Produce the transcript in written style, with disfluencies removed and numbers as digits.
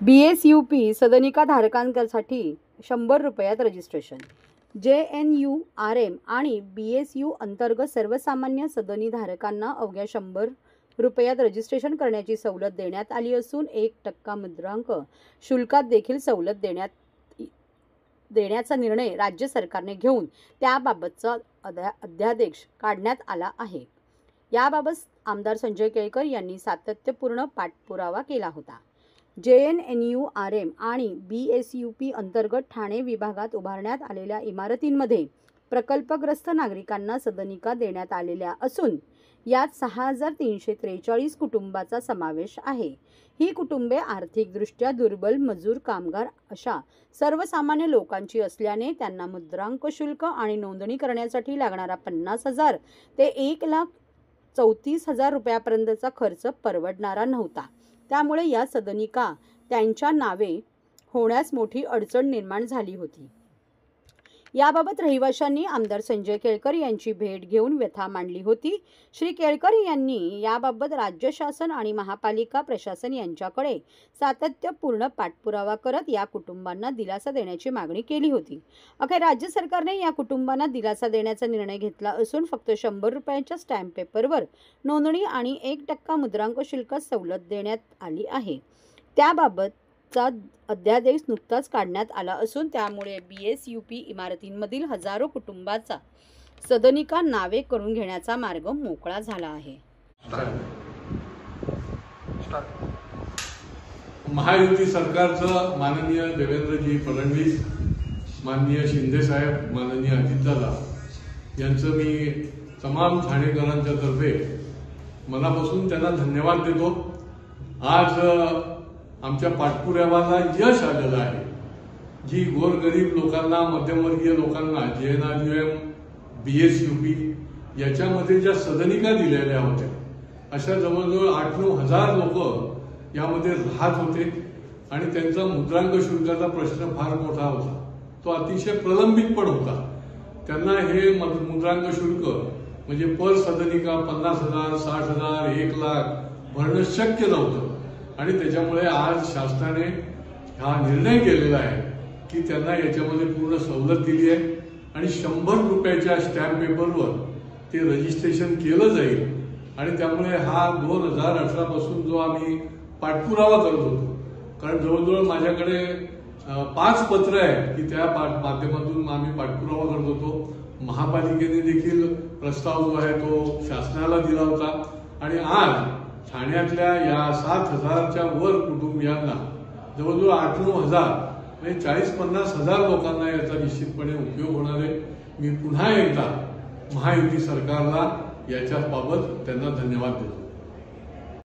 BSUP सदनिका धारकांसाठी 100 रुपयात रजिस्ट्रेशन। JNURM आणि BSU अंतर्गत सर्वसामान्य सदनी धारकांना अवघ्या 100 रुपयात रजिस्ट्रेशन करण्याची सवलत देण्यात आली असून 1% मुद्रांक शुल्कात देखील सवलत देण्याचा निर्णय राज्य सरकारने घेऊन त्याबाबतचा अध्यादेश काढण्यात आला आहे। याबाबत आमदार संजय केळकर यांनी सातत्यपूर्ण पाठपुरावा केला होता। JNURM आणि BSUP अंतर्गत ठाणे विभागात उभारण्यात आलेल्या इमारतींमध्ये प्रकल्पग्रस्त नागरिकांना सदनिका देण्यात आलेल्या असून यात 6343 कुटुंबाचा समावेश आहे। ही कुटुंबे आर्थिकदृष्ट्या दुर्बल, मजूर, कामगार अशा सर्वसामान्य लोकांची असल्याने त्यांना मुद्रांक शुल्क आणि नोंदणी करण्यासाठी लागणारा 50,000 ते 1,34,000 रुपयापर्यंतचा खर्च परवडणारा नव्हता। त्यामुळे या सदनिका त्यांच्या नावे होण्यास मोठी अडचण निर्माण झाली होती। याबाबत रहिवाशांनी आमदार संजय केळकर यांची भेट घेऊन व्यथा मांडली होती। श्री केळकर यांनी याबाबत राज्य शासन आणि महापालिका प्रशासन यांच्याकडे सातत्यपूर्ण पाठपुरावा करत या कुटुंबांना दिलासा देण्याची मागणी केली होती। अखेर राज्य सरकारने या कुटुंबांना दिलासा देण्याचा निर्णय घेतला असून फक्त 100 रुपयांच्या स्टॅम्प पेपरवर नोंदणी आणि 1% मुद्रांक शुल्कात सवलत देण्यात आली आहे। त्याबाबतचा अध्यादेश नुकताच काढण्यात आला असून त्यामुळे BSUP इमारतींमधील हजारो कुटुंबाचा सदनिका नावे करून घेण्याचा मार्ग मोकळा झाला आहे। महायुती सरकारचं माननीय देवेंद्रजी फडणवीस, माननीय शिंदे साहेब, माननीय अजितदादा यांचं मी तमाम ठाणेकरांच्या तर्फे मनापासून त्यांना धन्यवाद देतो। आज आमच्या पाठपुराव्याला यश आलेलं आहे। जी गोरगरीब लोकांना, मध्यमवर्गीय लोकांना JNURM, BSUP याच्यामध्ये ज्या सदनिका दिलेल्या होत्या अशा जवळजवळ 8-9 हजार लोक यामध्ये राहत होते आणि त्यांचा मुद्रांक शुल्काचा प्रश्न फार मोठा होता। तो अतिशय प्रलंबित पण होता। त्यांना हे मुद्रांक शुल्क म्हणजे पर सदनिका 50,000, 60,000, 1,00,000 भरणं शक्य नव्हतं आणि त्याच्यामुळे आज शासनाने हा निर्णय केलेला आहे की त्यांना याच्यामध्ये पूर्ण सवलत दिली आहे आणि 100 रुपयाच्या स्टॅम्प पेपरवर ते रजिस्ट्रेशन केलं जाईल आणि त्यामुळे हा 2018 पासून जो आम्ही पाठपुरावा करत होतो, कारण जवळजवळ माझ्याकडे 5 पत्र आहेत की त्या माध्यमातून आम्ही पाठपुरावा करत होतो। महापालिकेने देखील प्रस्ताव जो आहे तो शासनाला दिला होता आणि आज ठाण्यातल्या या 7,000च्या वर कुटुंबियांना जवळजवळ 8-9 हजार म्हणजे 40-50 हजार लोकांना याचा निश्चितपणे उपयोग होणार आहे। मी पुन्हा एकदा महायुती सरकारला याच्या बाबत त्यांना धन्यवाद देतो।